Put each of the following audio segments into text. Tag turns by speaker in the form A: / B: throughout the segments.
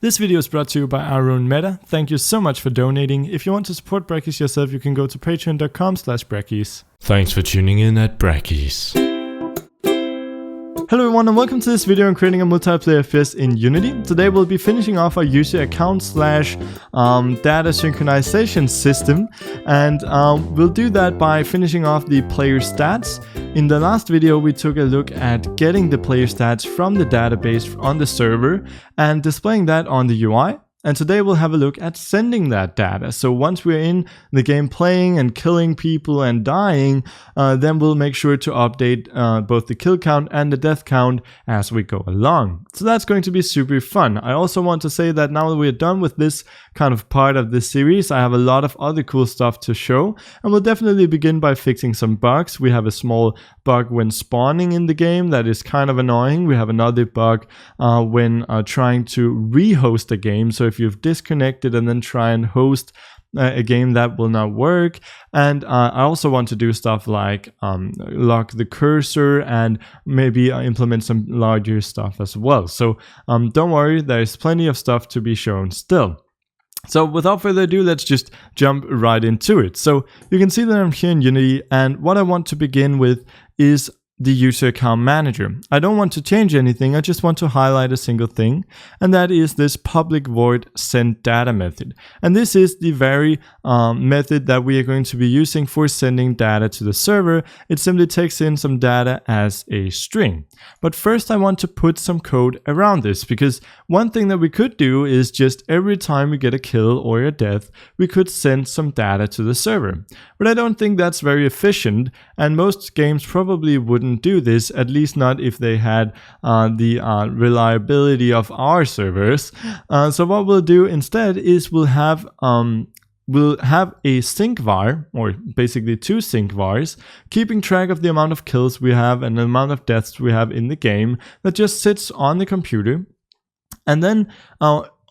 A: This video is brought to you by our own Meta. Thank you so much for donating. If you want to support Brackeys yourself, you can go to patreon.com/Brackeys.
B: Thanks for tuning in at Brackeys.
A: Hello everyone and welcome to this video on creating a multiplayer FPS in Unity. Today we'll be finishing off our user account / data synchronization system, and we'll do that by finishing off the player stats. In the last video we took a look at getting the player stats from the database on the server and displaying that on the UI. And today we'll have a look at sending that data. So once we're in the game playing and killing people and dying, then we'll make sure to update both the kill count and the death count as we go along. So that's going to be super fun. I also want to say that now that we're done with this kind of part of this series, I have a lot of other cool stuff to show. And we'll definitely begin by fixing some bugs. We have a small bug when spawning in the game that is kind of annoying. We have another bug when trying to rehost a game. So if you've disconnected and then try and host a game, that will not work. And I also want to do stuff like lock the cursor and maybe implement some larger stuff as well. So don't worry, there's plenty of stuff to be shown still. So without further ado, let's just jump right into it. So you can see that I'm here in Unity, and what I want to begin with is the user account manager. I don't want to change anything, I just want to highlight a single thing, and that is this public void send data method. And this is the very method that we are going to be using for sending data to the server. It simply takes in some data as a string. But first I want to put some code around this, because one thing that we could do is just every time we get a kill or a death, we could send some data to the server. But I don't think that's very efficient, and most games probably wouldn't do this, at least not if they had the reliability of our servers. So what we'll do instead is we'll have a sync var, or basically two sync vars, keeping track of the amount of kills we have and the amount of deaths we have in the game, that just sits on the computer. And then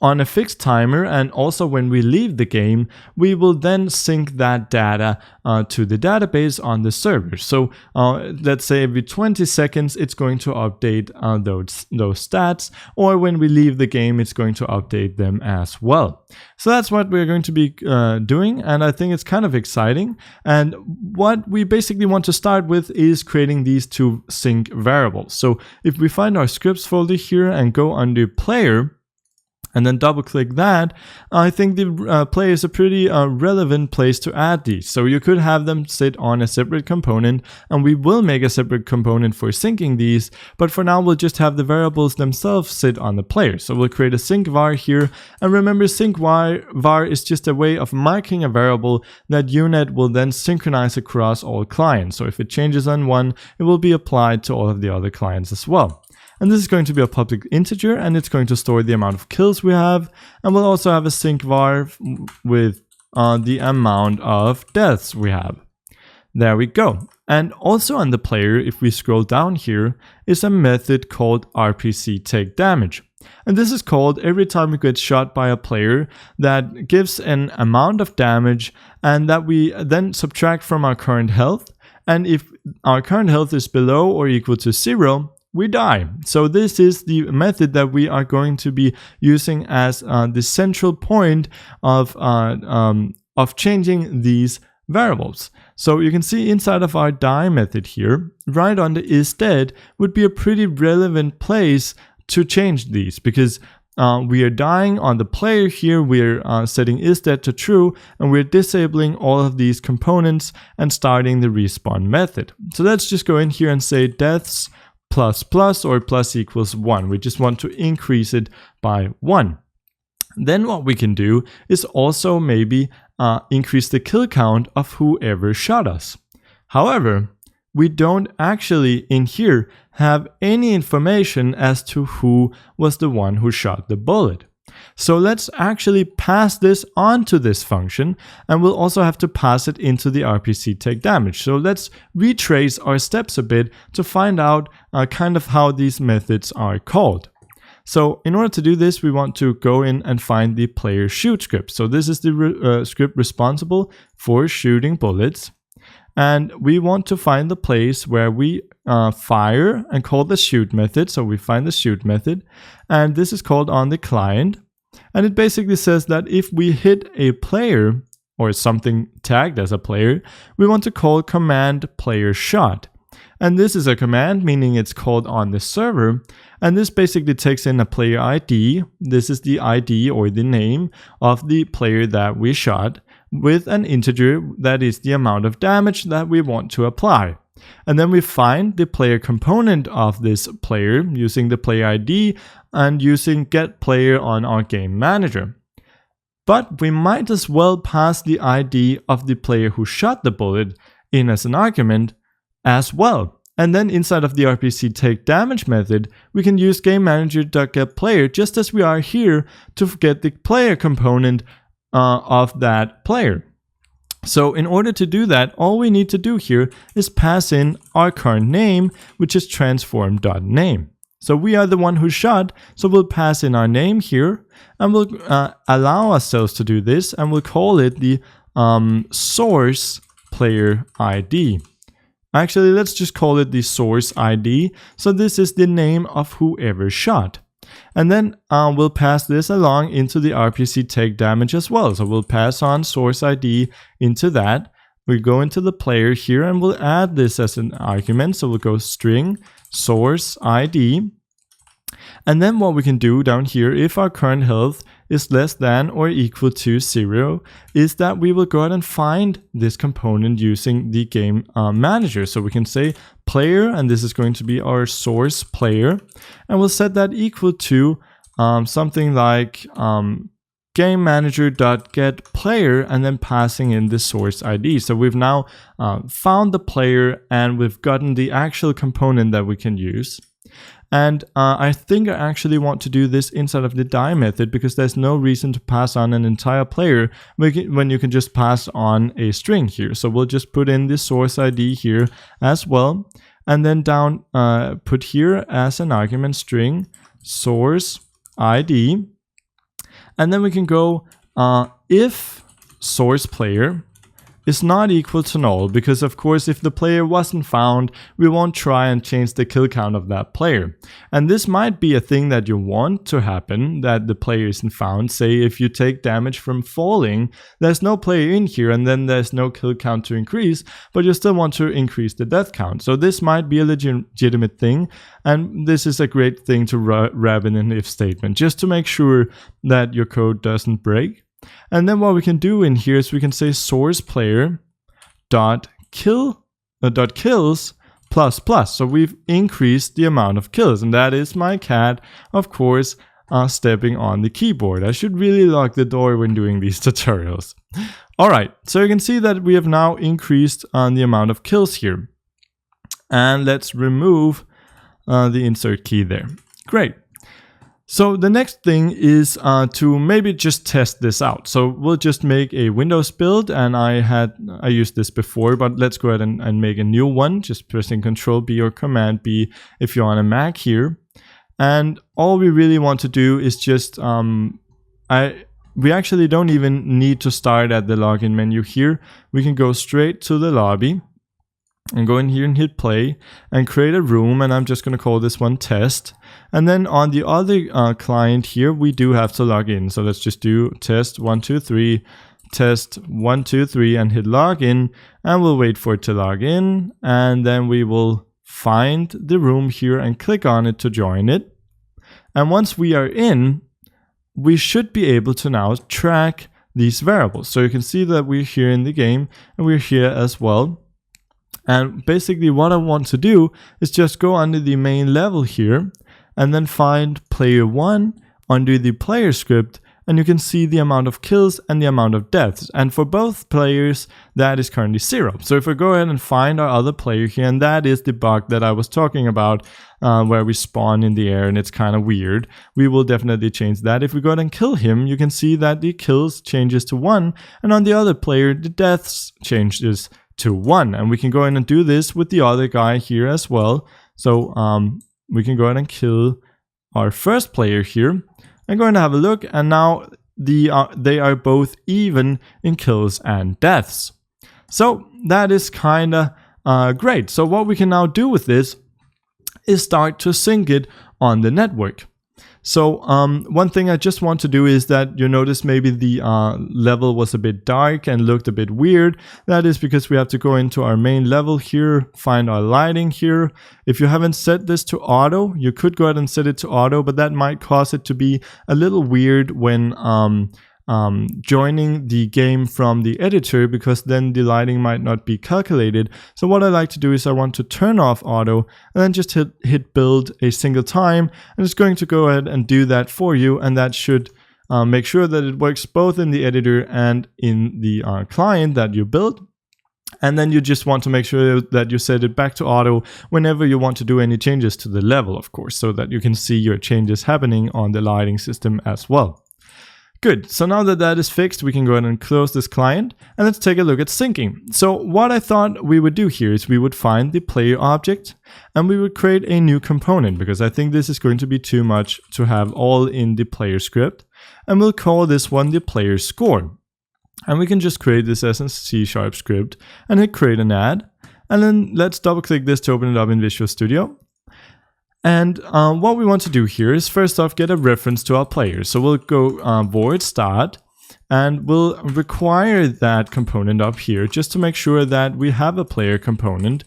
A: on a fixed timer, and also when we leave the game, we will then sync that data to the database on the server. So let's say every 20 seconds it's going to update those stats, or when we leave the game it's going to update them as well. So that's what we're going to be doing, and I think it's kind of exciting. And what we basically want to start with is creating these two sync variables. So if we find our scripts folder here and go under player, and then double click that, I think the player is a pretty relevant place to add these. So you could have them sit on a separate component, and we will make a separate component for syncing these, but for now we'll just have the variables themselves sit on the player. So we'll create a sync var here, and remember, sync var is just a way of marking a variable that uNet will then synchronize across all clients. So if it changes on one, it will be applied to all of the other clients as well. And this is going to be a public integer, and it's going to store the amount of kills we have. And we'll also have a sync var with the amount of deaths we have. There we go. And also on the player, if we scroll down here, is a method called RPC take damage. And this is called every time we get shot by a player, that gives an amount of damage, and that we then subtract from our current health. And if our current health is below or equal to 0, we die. So this is the method that we are going to be using as the central point of changing these variables. So you can see inside of our die method here, right under isDead would be a pretty relevant place to change these, because we are dying on the player here, we're setting isDead to true, and we're disabling all of these components and starting the respawn method. So let's just go in here and say deaths ++ or +=1. We just want to increase it by 1. Then what we can do is also maybe increase the kill count of whoever shot us. However, we don't actually in here have any information as to who was the one who shot the bullet. So let's actually pass this onto this function, and we'll also have to pass it into the RPC take damage. So let's retrace our steps a bit to find out kind of how these methods are called. So in order to do this, we want to go in and find the player shoot script. So this is the script responsible for shooting bullets. And we want to find the place where we fire and call the shoot method. So we find the shoot method, and this is called on the client. And it basically says that if we hit a player or something tagged as a player, we want to call command player shot. And this is a command, meaning it's called on the server. And this basically takes in a player ID. This is the ID or the name of the player that we shot with an integer that is the amount of damage that we want to apply. And then we find the player component of this player using the player ID and using getPlayer on our game manager. But we might as well pass the ID of the player who shot the bullet in as an argument as well. And then inside of the RPC take damage method, we can use GameManager.getPlayer just as we are here to get the player component of that player. So in order to do that, all we need to do here is pass in our current name, which is transform.name. So we are the one who shot, so we'll pass in our name here, and we'll allow ourselves to do this, and we'll call it the source player ID. Actually, let's just call it the source ID. So this is the name of whoever shot. And then we'll pass this along into the RPC take damage as well. So we'll pass on source ID into that. We go into the player here and we'll add this as an argument. So we'll go string source ID. And then what we can do down here, if our current health is less than or equal to 0, is that we will go ahead and find this component using the game manager. So we can say player, and this is going to be our source player, and we'll set that equal to something like GameManager.getPlayer, and then passing in the source ID. So we've now found the player and we've gotten the actual component that we can use. And I think I actually want to do this inside of the die method because there's no reason to pass on an entire player when you can just pass on a string here. So we'll just put in the source ID here as well. And then down, put here as an argument string source ID. And then we can go if source player is not equal to null, because of course if the player wasn't found, we won't try and change the kill count of that player. And this might be a thing that you want to happen, that the player isn't found. Say if you take damage from falling, there's no player in here and then there's no kill count to increase, but you still want to increase the death count. So this might be a legitimate thing, and this is a great thing to wrap in an if statement, just to make sure that your code doesn't break. And then what we can do in here is we can say source player dot kills plus plus. So we've increased the amount of kills, and that is my cat, of course, stepping on the keyboard. I should really lock the door when doing these tutorials. All right, so you can see that we have now increased the amount of kills here. And let's remove the insert key there. Great. So the next thing is to maybe just test this out. So we'll just make a Windows build, and I used this before, but let's go ahead and make a new one. Just pressing Control B or Command B if you're on a Mac here. And all we really want to do is just, we actually don't even need to start at the login menu here. We can go straight to the lobby and go in here and hit play and create a room, and I'm just going to call this one test. And then on the other client here, we do have to log in. So let's just do test 123, test 123, and hit login, and we'll wait for it to log in, and then we will find the room here and click on it to join it. And once we are in, we should be able to now track these variables. So you can see that we're here in the game and we're here as well. And basically what I want to do is just go under the main level here and then find player 1 under the player script, and you can see the amount of kills and the amount of deaths. And for both players, that is currently 0. So if we go ahead and find our other player here, and that is the bug that I was talking about, where we spawn in the air and it's kind of weird, we will definitely change that. If we go ahead and kill him, you can see that the kills changes to 1, and on the other player, the deaths changes to 1. And we can go in and do this with the other guy here as well. So we can go ahead and kill our first player here and go ahead and have a look, and now they are both even in kills and deaths. So that is kind of great. So what we can now do with this is start to sync it on the network. So one thing I just want to do is that you notice maybe the level was a bit dark and looked a bit weird. That is because we have to go into our main level here, find our lighting here. If you haven't set this to auto, you could go ahead and set it to auto, but that might cause it to be a little weird when joining the game from the editor, because then the lighting might not be calculated. So what I like to do is I want to turn off auto and then just hit build a single time, and it's going to go ahead and do that for you, and that should make sure that it works both in the editor and in the client that you built. And then you just want to make sure that you set it back to auto whenever you want to do any changes to the level, of course, so that you can see your changes happening on the lighting system as well. Good, so now that that is fixed, we can go ahead and close this client, and let's take a look at syncing. So what I thought we would do here is we would find the player object, and we would create a new component, because I think this is going to be too much to have all in the player script, and we'll call this one the player score. And we can just create this as a C# script, and hit create an add, and then let's double click this to open it up in Visual Studio. And what we want to do here is first off get a reference to our player. So we'll go void start, and we'll require that component up here just to make sure that we have a player component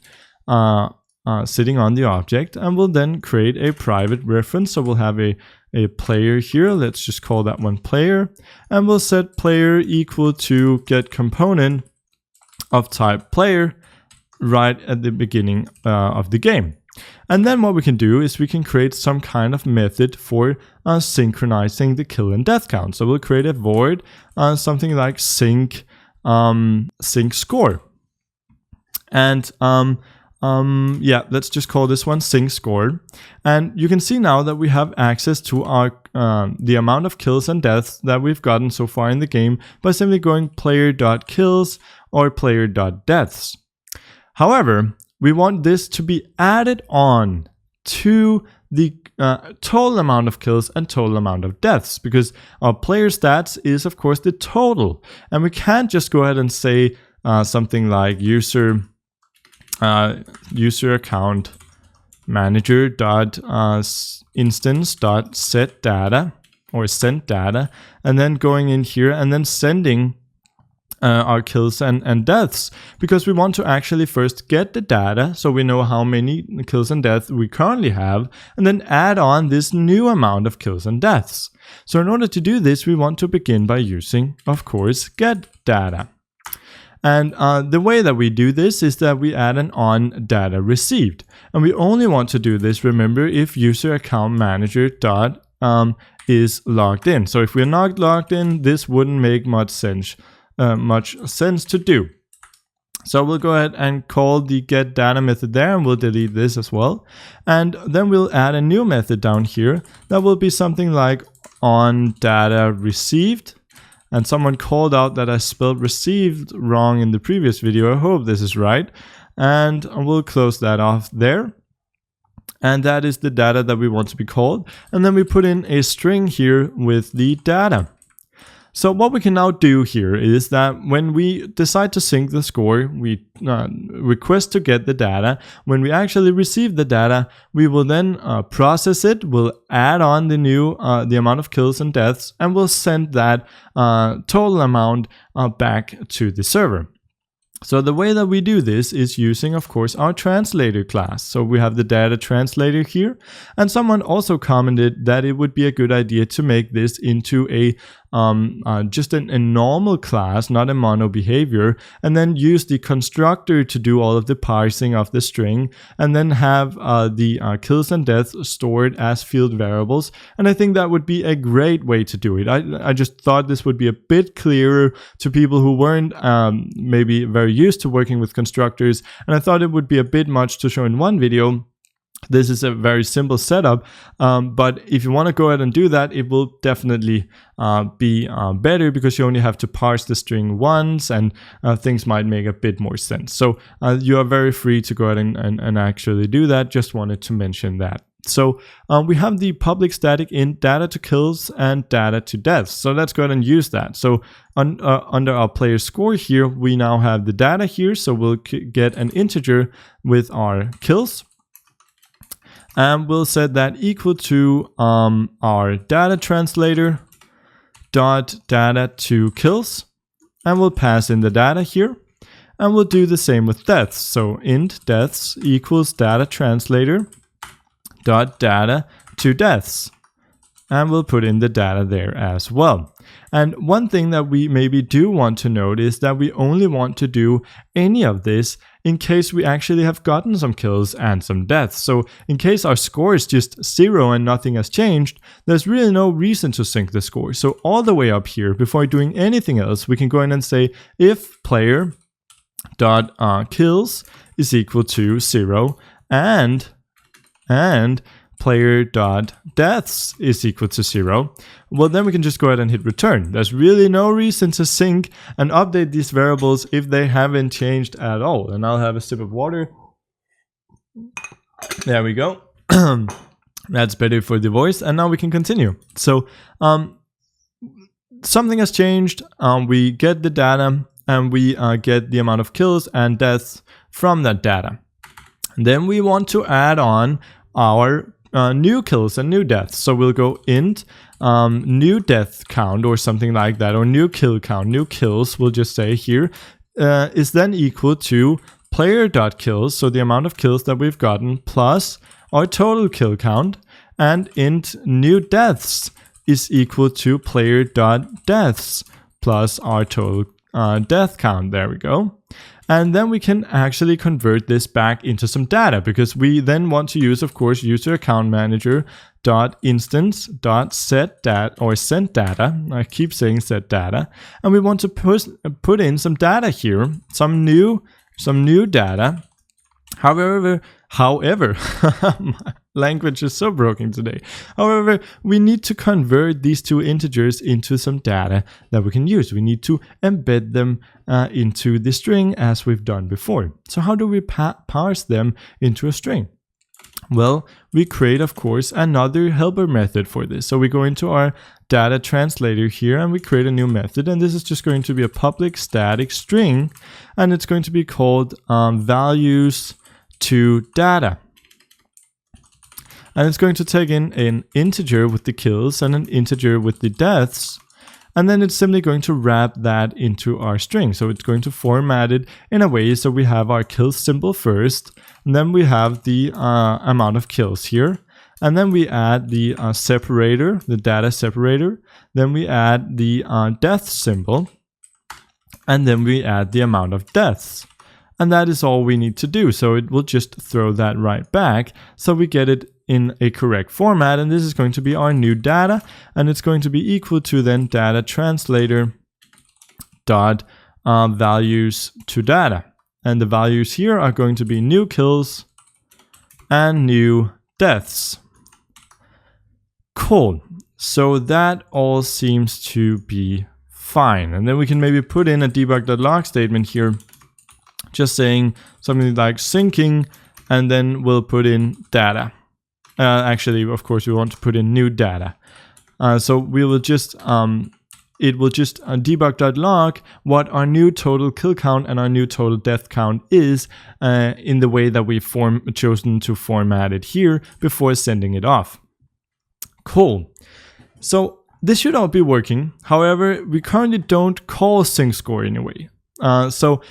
A: sitting on the object, and we'll then create a private reference. So we'll have a player here. Let's just call that one player, and we'll set player equal to get component of type player right at the beginning of the game. And then what we can do is we can create some kind of method for synchronizing the kill and death count. So we'll create a void, something like sync score. And yeah, let's just call this one sync score. And you can see now that we have access to our the amount of kills and deaths that we've gotten so far in the game by simply going player.kills or player.deaths. However, we want this to be added on to the total amount of kills and total amount of deaths, because our player stats is of course the total, and we can't just go ahead and say something like user account manager dot instance dot set data or send data, and then going in here and then sending our kills and deaths, because we want to actually first get the data so we know how many kills and deaths we currently have, and then add on this new amount of kills and deaths. So in order to do this, we want to begin by using, of course, get data. And the way that we do this is that we add an on data received, and we only want to do this, remember, if user account manager dot is logged in. So if we're not logged in, this wouldn't make much sense to do. So we'll go ahead and call the get data method there, and we'll delete this as well. And then we'll add a new method down here that will be something like on data received. And someone called out that I spelled received wrong in the previous video. I hope this is right. And we'll close that off there. And that is the data that we want to be called. And then we put in a string here with the data. So what we can now do here is that when we decide to sync the score, we request to get the data. When we actually receive the data, we will then process it. We'll add on the new the amount of kills and deaths, and we'll send that total amount back to the server. So the way that we do this is using, of course, our translator class. So we have the data translator here, and someone also commented that it would be a good idea to make this into a just a normal class, not a mono behavior, and then use the constructor to do all of the parsing of the string, and then have the kills and deaths stored as field variables. And I think that would be a great way to do it. I just thought this would be a bit clearer to people who weren't maybe very used to working with constructors, and I thought it would be a bit much to show in one video. This is a very simple setup, but if you want to go ahead and do that, it will definitely be better, because you only have to parse the string once, and things might make a bit more sense. So you are very free to go ahead and actually do that. Just wanted to mention that. So we have the public static int data to kills and data to deaths. So let's go ahead and use that. So under our player score here, we now have the data here. So we'll get an integer with our kills. and we'll set that equal to our data translator dot data to kills, and we'll pass in the data here, and we'll do the same with deaths. So int deaths equals data translator dot data to deaths, and we'll put in the data there as well. And one thing that we maybe do want to note is that we only want to do any of this in case we actually have gotten some kills and some deaths. So in case our score is just 0 and nothing has changed, there's really no reason to sync the score. So all the way up here, before doing anything else, we can go in and say if player dot kills is equal to 0 and player dot deaths is equal to 0, well, then we can just go ahead and hit return. There's really no reason to sync and update these variables if they haven't changed at all. And I'll have a sip of water. There we go. That's better for the voice. And now we can continue. So something has changed. We get the data, and we get the amount of kills and deaths from that data. And then we want to add on our new kills and new deaths. So we'll go int new death count or something like that, or new kill count. New kills, we'll just say here, is then equal to player.kills, so the amount of kills that we've gotten, plus our total kill count, and int new deaths is equal to player.deaths plus our total death count. There we go. And then we can actually convert this back into some data, because we then want to use, of course, user account manager dot instance dot set data or send data. I keep saying set data, and we want to put in some data here, some new data. However, my language is so broken today. However, we need to convert these two integers into some data that we can use. We need to embed them into the string as we've done before. So how do we parse them into a string? Well, we create, of course, another helper method for this. So we go into our data translator here, and we create a new method, and this is just going to be a public static string, and it's going to be called values to data. And it's going to take in an integer with the kills and an integer with the deaths, and then it's simply going to wrap that into our string. So it's going to format it in a way so we have our kill symbol first, and then we have the amount of kills here, and then we add the separator, the data separator, then we add the death symbol, and then we add the amount of deaths. And that is all we need to do. So it will just throw that right back, so we get it in a correct format. And this is going to be our new data, and it's going to be equal to then data translator dot values to data. And the values here are going to be new kills and new deaths. Cool. So that all seems to be fine. And then we can maybe put in a debug.log statement here, just saying something like syncing, and then we'll put in data. Actually, of course, we want to put in new data. So we will just, it will just debug.log what our new total kill count and our new total death count is in the way that we've chosen to format it here before sending it off. Cool. So this should all be working. However, we currently don't call sync score in a way. So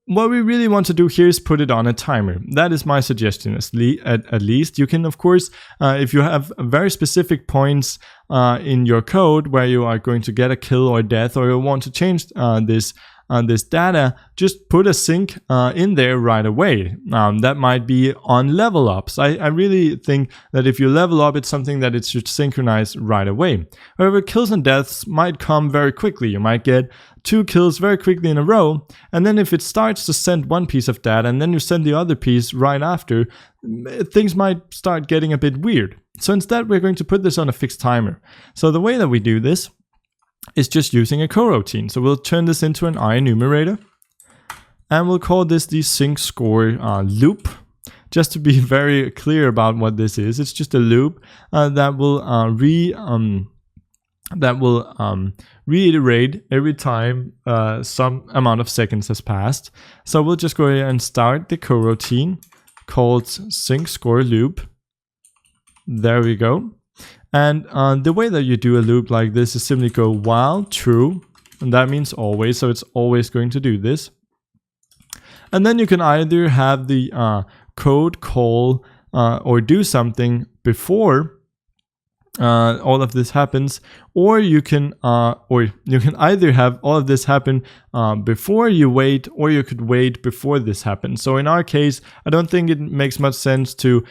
A: what we really want to do here is put it on a timer. That is my suggestion, at least. You can, of course, if you have very specific points in your code where you are going to get a kill or death, or you want to change this data, just put a sync in there right away. That might be on level ups. I really think that if you level up, it's something that it should synchronize right away. However, kills and deaths might come very quickly. You might get 2 kills very quickly in a row, and then if it starts to send one piece of data and then you send the other piece right after, things might start getting a bit weird. So instead, we're going to put this on a fixed timer. So the way that we do this is just using a coroutine. So we'll turn this into an enumerator, and we'll call this the sync score loop. Just to be very clear about what this is, it's just a loop that will reiterate every time some amount of seconds has passed. So we'll just go ahead and start the coroutine called sync score loop, There we go. And the way that you do a loop like this is simply go while true, and that means always, so it's always going to do this. And then you can either have the code call or do something before all of this happens, or you can either have all of this happen before you wait, or you could wait before this happens. So in our case, I don't think it makes much sense to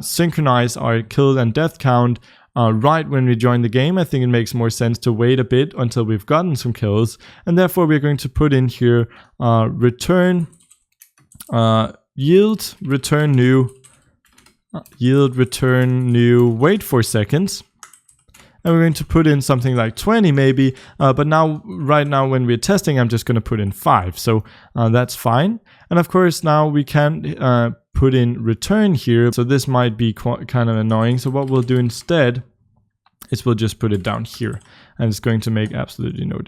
A: synchronize our kill and death count right when we join the game. I think it makes more sense to wait a bit until we've gotten some kills, and therefore we're going to put in here return yield return new wait 4 seconds, and we're going to put in something like 20 maybe, but right now when we're testing, I'm just going to put in 5, so that's fine. And of course now we can put in return here, so this might be kind of annoying. So what we'll do instead is we'll just put it down here, and it's going to make absolutely no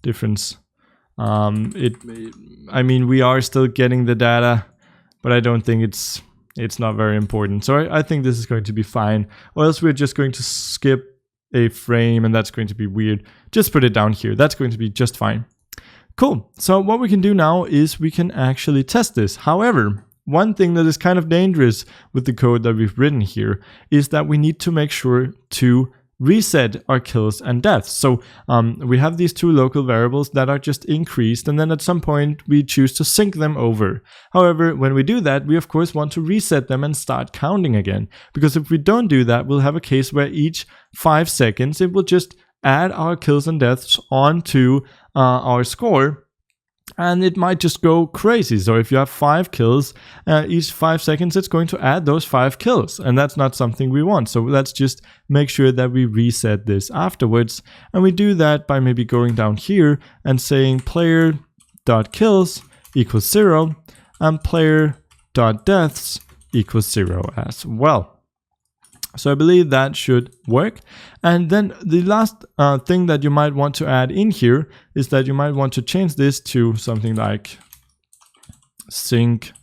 A: difference. I mean, we are still getting the data, but I don't think it's not very important. So I think this is going to be fine, or else we're just going to skip a frame, and that's going to be weird. Just put it down here. That's going to be just fine. Cool. So what we can do now is we can actually test this. However, one thing that is kind of dangerous with the code that we've written here is that we need to make sure to reset our kills and deaths. So we have these two local variables that are just increased, and then at some point we choose to sync them over. However, when we do that, we of course want to reset them and start counting again, because if we don't do that, we'll have a case where each 5 seconds it will just add our kills and deaths onto our score, and it might just go crazy. So if you have 5 kills, each 5 seconds it's going to add those 5 kills, and that's not something we want. So let's just make sure that we reset this afterwards, and we do that by maybe going down here and saying player.kills equals 0 and player.deaths equals 0 as well. So I believe that should work. And then the last thing that you might want to add in here is that you might want to change this to something like sync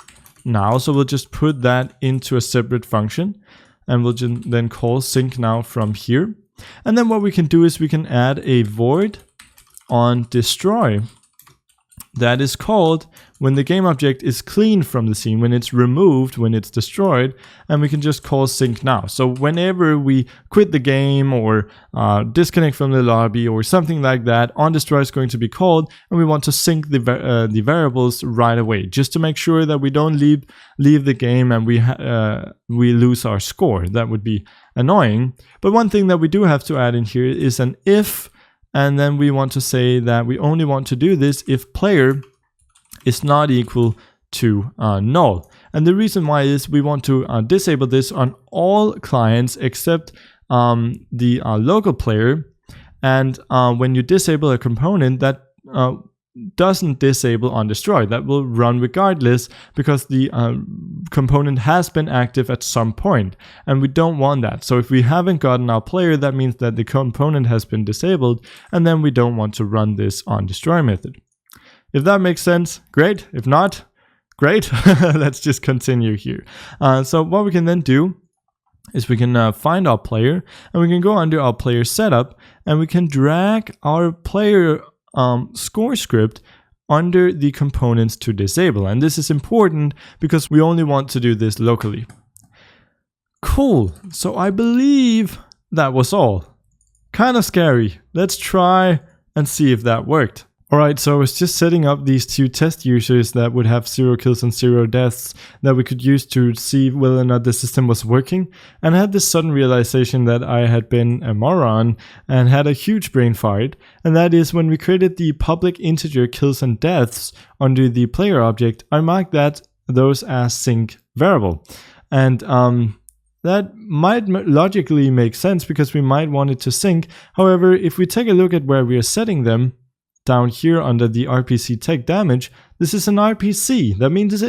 A: now. So we'll just put that into a separate function, and we'll then call sync now from here. And then what we can do is we can add a void on destroy that is called when the game object is clean from the scene, when it's removed, when it's destroyed, and we can just call sync now. So whenever we quit the game or disconnect from the lobby or something like that, onDestroy is going to be called, and we want to sync the variables right away, just to make sure that we don't leave the game and we lose our score. That would be annoying. But one thing that we do have to add in here is an if, and then we want to say that we only want to do this if player is not equal to null. And the reason why is we want to disable this on all clients except the local player. And when you disable a component, that doesn't disable onDestroy. That will run regardless, because the component has been active at some point, and we don't want that. So if we haven't gotten our player, that means that the component has been disabled, and then we don't want to run this onDestroy method. If that makes sense, great. If not, great. Let's just continue here. So what we can then do is we can find our player, and we can go under our player setup, and we can drag our player score script under the components to disable. And this is important because we only want to do this locally. Cool. So I believe that was all. Kind of scary. Let's try and see if that worked. Alright, so I was just setting up these two test users that would have 0 kills and 0 deaths that we could use to see whether or not the system was working, and I had this sudden realization that I had been a moron and had a huge brain fart, and that is when we created the public integer kills and deaths under the player object, I marked those as sync variable. And that might logically make sense because we might want it to sync. However, if we take a look at where we are setting them, down here under the RPC take damage, this is an RPC. That means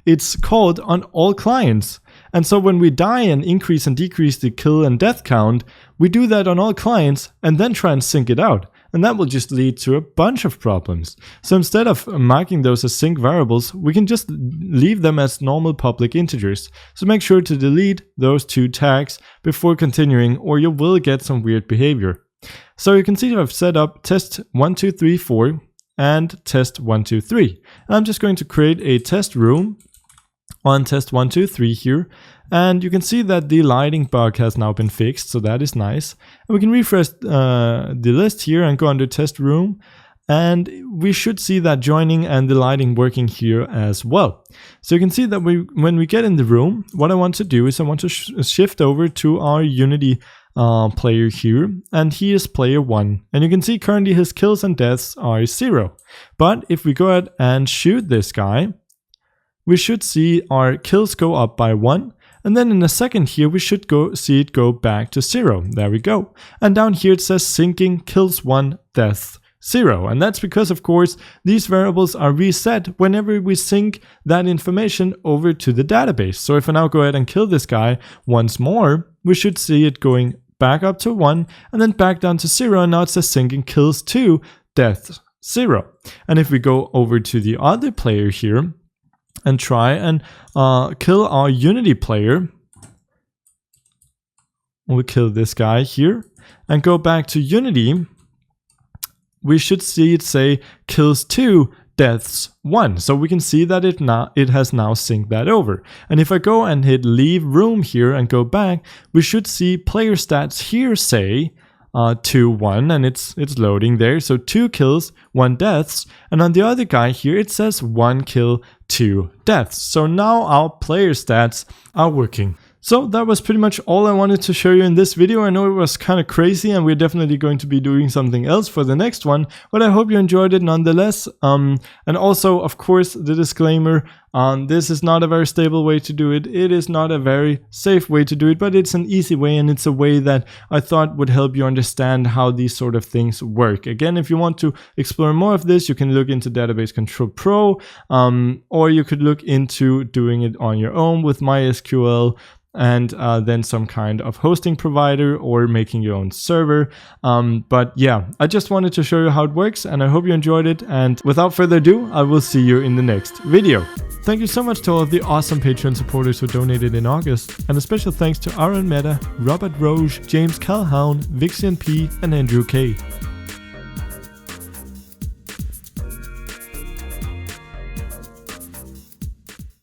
A: it's called on all clients. And so when we die and increase and decrease the kill and death count, we do that on all clients and then try and sync it out. and that will just lead to a bunch of problems. So instead of marking those as sync variables, we can just leave them as normal public integers. So make sure to delete those 2 tags before continuing, or you will get some weird behavior. So you can see I've set up test 1, 2, 3, 4 and test 1, 2, 3. And I'm just going to create a test room on test 1, 2, 3 here. And you can see that the lighting bug has now been fixed, so that is nice. And we can refresh the list here and go under test room. And we should see that joining and the lighting working here as well. So you can see that when we get in the room, what I want to do is I want to shift over to our Unity player here, and he is player 1, and you can see currently his kills and deaths are 0. But if we go ahead and shoot this guy, we should see our kills go up by 1, and then in a second here we should see it go back to 0. There we go. And down here it says syncing kills 1, deaths 0, and that's because of course these variables are reset whenever we sync that information over to the database. So if I now go ahead and kill this guy once more, we should see it going back up to 1 and then back down to 0, and now it says syncing kills 2, deaths 0. And if we go over to the other player here and try and kill our Unity player, we'll kill this guy here and go back to Unity, we should see it say kills 2, deaths 1. So we can see that it has now synced that over. And if I go and hit leave room here and go back, we should see player stats here say 2, 1, and it's loading there. So 2 kills, 1 deaths, and on the other guy here it says 1 kill, 2 deaths. So now our player stats are working. So that was pretty much all I wanted to show you in this video. I know it was kind of crazy, and we're definitely going to be doing something else for the next one, but I hope you enjoyed it nonetheless. And also, of course, the disclaimer, this is not a very stable way to do it. It is not a very safe way to do it, but it's an easy way, and it's a way that I thought would help you understand how these sort of things work. Again, if you want to explore more of this, you can look into Database Control Pro, or you could look into doing it on your own with MySQL, and then some kind of hosting provider, or making your own server. But yeah, I just wanted to show you how it works, and I hope you enjoyed it. And without further ado, I will see you in the next video. Thank you so much to all of the awesome Patreon supporters who donated in August, and a special thanks to Aaron Meta, Robert Roche, James Calhoun, Vixian P, and Andrew K.